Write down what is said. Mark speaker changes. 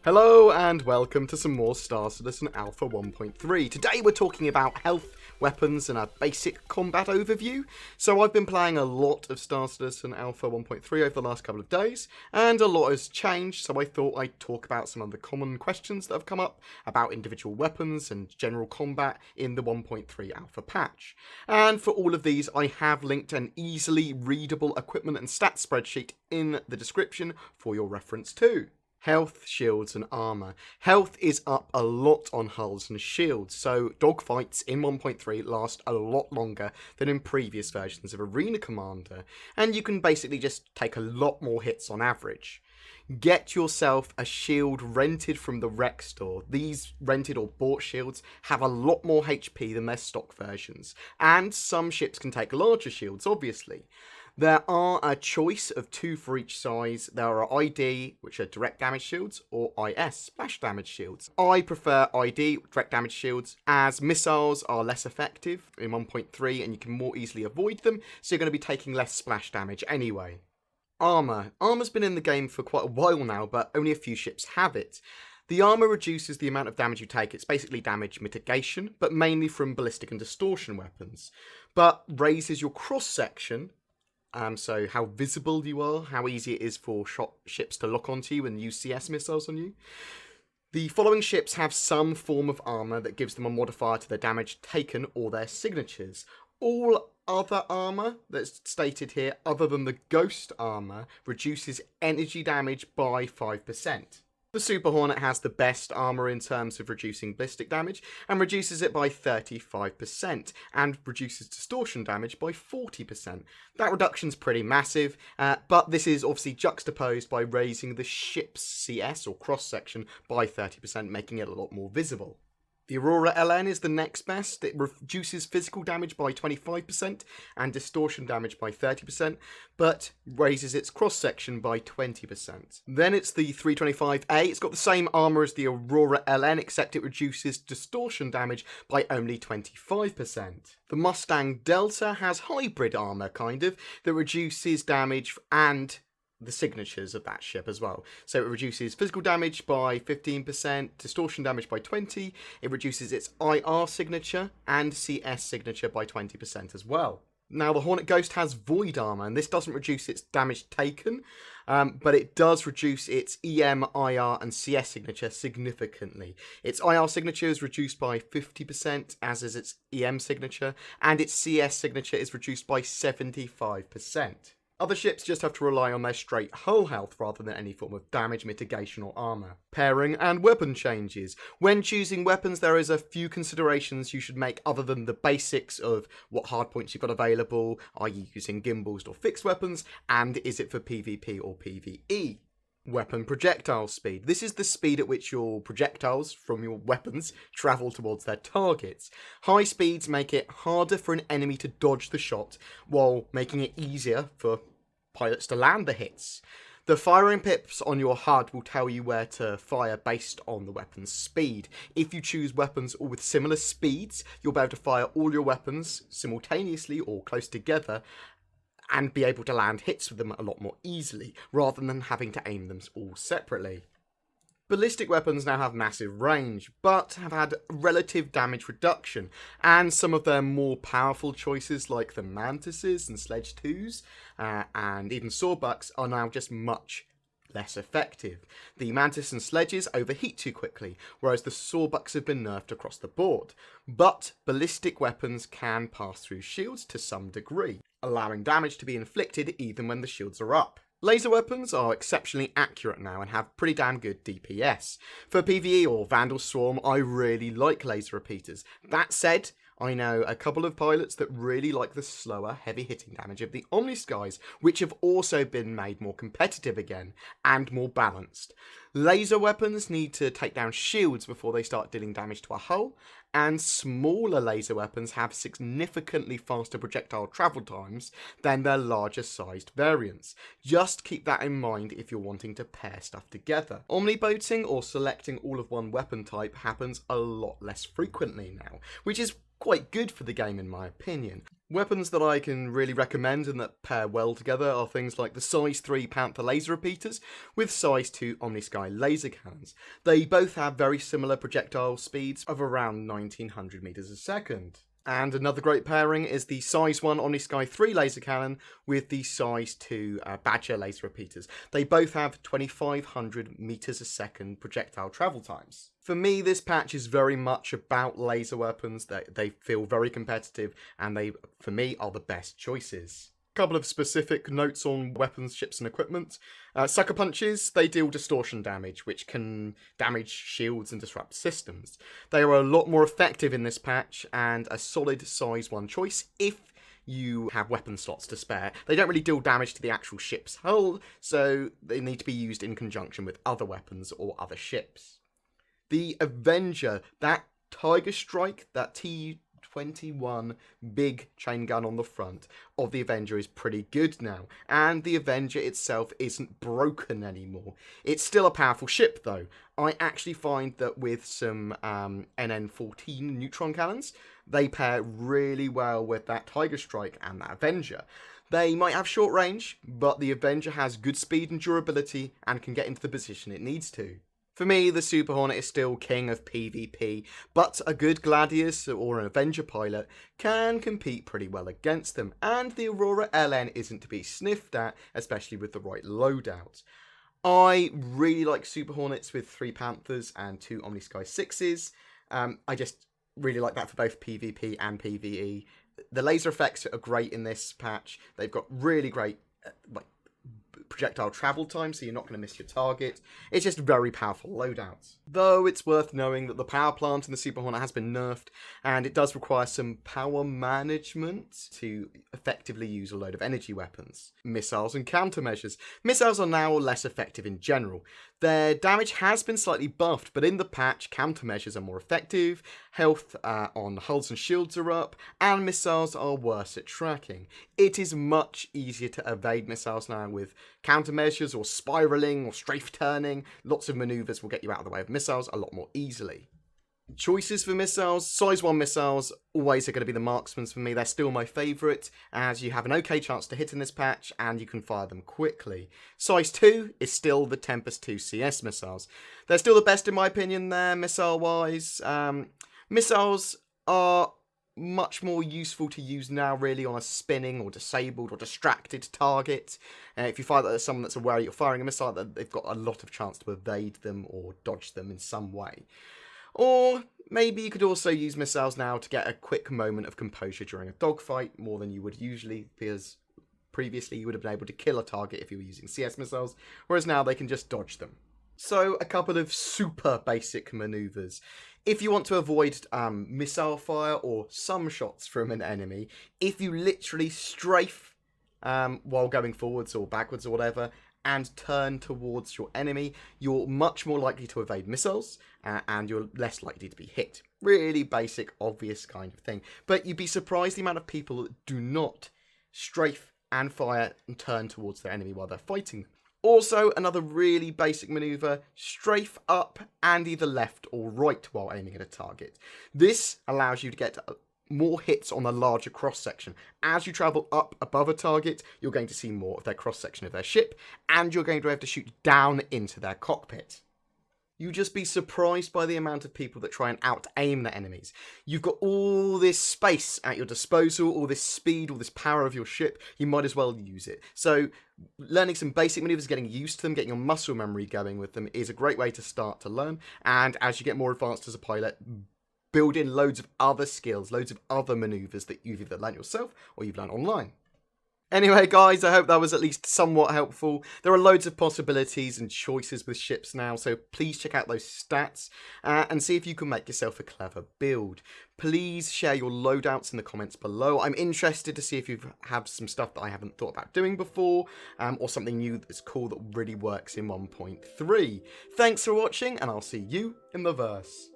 Speaker 1: Hello and welcome to some more Star Citizen Alpha 1.3. Today we're talking about health, weapons and a basic combat overview. So I've been playing a lot of Star Citizen Alpha 1.3 over the last couple of days, and a lot has changed, so I thought I'd talk about some of the common questions that have come up about individual weapons and general combat in the 1.3 Alpha patch. And for all of these I have linked an easily readable equipment and stats spreadsheet in the description for your reference too. Health, shields and armour. Health is up a lot on hulls and shields, so dogfights in 1.3 last a lot longer than in previous versions of Arena Commander, and you can basically just take a lot more hits on average. Get yourself a shield rented from the rec store. These rented or bought shields have a lot more HP than their stock versions, and some ships can take larger shields, obviously. There are a choice of two for each size. There are ID, which are direct damage shields, or IS, splash damage shields. I prefer ID, direct damage shields, as missiles are less effective in 1.3 and you can more easily avoid them, so you're going to be taking less splash damage anyway. Armour. Armour's been in the game for quite a while now, but only a few ships have it. The armour reduces the amount of damage you take. It's basically damage mitigation, but mainly from ballistic and distortion weapons. But raises your cross-section, so how visible you are, how easy it is for ships to lock onto you and use CS missiles on you. The following ships have some form of armour that gives them a modifier to their damage taken or their signatures. All other armour that's stated here, other than the Ghost armour, reduces energy damage by 5%. The Super Hornet has the best armour in terms of reducing ballistic damage, and reduces it by 35%, and reduces distortion damage by 40%. That reduction's pretty massive, but this is obviously juxtaposed by raising the ship's CS, or cross-section, by 30%, making it a lot more visible. The Aurora LN is the next best. It reduces physical damage by 25% and distortion damage by 30%, but raises its cross-section by 20%. Then it's the 325A. It's got the same armour as the Aurora LN, except it reduces distortion damage by only 25%. The Mustang Delta has hybrid armour, kind of, that reduces damage and the signatures of that ship as well. So it reduces physical damage by 15%, distortion damage by 20%, it reduces its IR signature and CS signature by 20% as well. Now the Hornet Ghost has void armor, and this doesn't reduce its damage taken, but it does reduce its EM, IR and CS signature significantly. Its IR signature is reduced by 50%, as is its EM signature, and its CS signature is reduced by 75%. Other ships just have to rely on their straight hull health rather than any form of damage mitigation or armour. Pairing and weapon changes. When choosing weapons, there is a few considerations you should make other than the basics of what hardpoints you've got available, are you using gimbals or fixed weapons, and is it for PvP or PvE. Weapon projectile speed. This is the speed at which your projectiles from your weapons travel towards their targets. High speeds make it harder for an enemy to dodge the shot, while making it easier for pilots to land the hits. The firing pips on your HUD will tell you where to fire based on the weapon's speed. If you choose weapons all with similar speeds, you'll be able to fire all your weapons simultaneously or close together and be able to land hits with them a lot more easily, rather than having to aim them all separately. Ballistic weapons now have massive range, but have had relative damage reduction, and some of their more powerful choices like the Mantises and Sledge 2s, and even Sawbucks are now just much less effective. The Mantis and Sledges overheat too quickly, whereas the Sawbucks have been nerfed across the board. But ballistic weapons can pass through shields to some degree, allowing damage to be inflicted even when the shields are up. Laser weapons are exceptionally accurate now and have pretty damn good DPS. For PvE or Vandal Swarm, I really like laser repeaters. That said, I know a couple of pilots that really like the slower, heavy-hitting damage of the Omniskies, which have also been made more competitive again, and more balanced. Laser weapons need to take down shields before they start dealing damage to a hull, and smaller laser weapons have significantly faster projectile travel times than their larger sized variants. Just keep that in mind if you're wanting to pair stuff together. Omniboating or selecting all of one weapon type happens a lot less frequently now, which is quite good for the game in my opinion. Weapons that I can really recommend and that pair well together are things like the size 3 Panther laser repeaters with size 2 Omnisky laser cannons. They both have very similar projectile speeds of around 1900 meters a second. And another great pairing is the size 1 Omnisky 3 laser cannon with the size 2 Badger laser repeaters. They both have 2500 meters a second projectile travel times. For me, this patch is very much about laser weapons. They feel very competitive and they, for me, are the best choices. Couple of specific notes on weapons, ships and equipment. Sucker punches, they deal distortion damage, which can damage shields and disrupt systems. They are a lot more effective in this patch and a solid size 1 choice if you have weapon slots to spare. They don't really deal damage to the actual ship's hull, so they need to be used in conjunction with other weapons or other ships. The Avenger, that Tiger Strike, that T21 big chain gun on the front of the Avenger is pretty good now, and the Avenger itself isn't broken anymore. It's still a powerful ship though. I actually find that with some NN14 neutron cannons, they pair really well with that Tiger Strike and that Avenger. They might have short range, but the Avenger has good speed and durability and can get into the position it needs to. For me, the Super Hornet is still king of PvP, but a good Gladius or an Avenger pilot can compete pretty well against them, and the Aurora LN isn't to be sniffed at, especially with the right loadout. I really like Super Hornets with 3 Panthers and 2 Omnisky 6s. I just really like that for both PvP and PvE. The laser effects are great in this patch. They've got really great projectile travel time, so you're not going to miss your target. It's just very powerful loadouts. Though it's worth knowing that the power plant in the Super Hornet has been nerfed, and it does require some power management to effectively use a load of energy weapons. Missiles and countermeasures. Missiles are now less effective in general. Their damage has been slightly buffed, but in the patch, countermeasures are more effective, health on hulls and shields are up, and missiles are worse at tracking. It is much easier to evade missiles now with countermeasures or spiraling or strafe turning. Lots of maneuvers will get you out of the way of missiles a lot more easily. Choices for missiles, size 1 missiles always are going to be the marksmans for me. They're still my favourite, as you have an okay chance to hit in this patch and you can fire them quickly. Size 2 is still the Tempest 2 CS missiles. They're still the best in my opinion there, missile wise. Missiles are much more useful to use now really on a spinning or disabled or distracted target. If you find that there's someone that's aware you're firing a missile, they've got a lot of chance to evade them or dodge them in some way. Or maybe you could also use missiles now to get a quick moment of composure during a dogfight, more than you would usually, because previously you would have been able to kill a target if you were using CS missiles, whereas now they can just dodge them. So a couple of super basic maneuvers. If you want to avoid missile fire or some shots from an enemy, if you literally strafe while going forwards or backwards or whatever, and turn towards your enemy, you're much more likely to evade missiles, and you're less likely to be hit. Really basic, obvious kind of thing. But you'd be surprised the amount of people that do not strafe and fire and turn towards their enemy while they're fighting. Also, another really basic maneuver, strafe up and either left or right while aiming at a target. This allows you to get more hits on a larger cross-section. As you travel up above a target, you're going to see more of their cross-section of their ship, and you're going to have to shoot down into their cockpit. You'd just be surprised by the amount of people that try and out-aim their enemies. You've got all this space at your disposal, all this speed, all this power of your ship, you might as well use it. So learning some basic maneuvers, getting used to them, getting your muscle memory going with them is a great way to start to learn, and as you get more advanced as a pilot, build in loads of other skills, loads of other maneuvers that you've either learned yourself or you've learned online. Anyway, guys, I hope that was at least somewhat helpful. There are loads of possibilities and choices with ships now, so please check out those stats and see if you can make yourself a clever build. Please share your loadouts in the comments below. I'm interested to see if you have some stuff that I haven't thought about doing before, or something new that's cool that really works in 1.3. Thanks for watching, and I'll see you in the verse.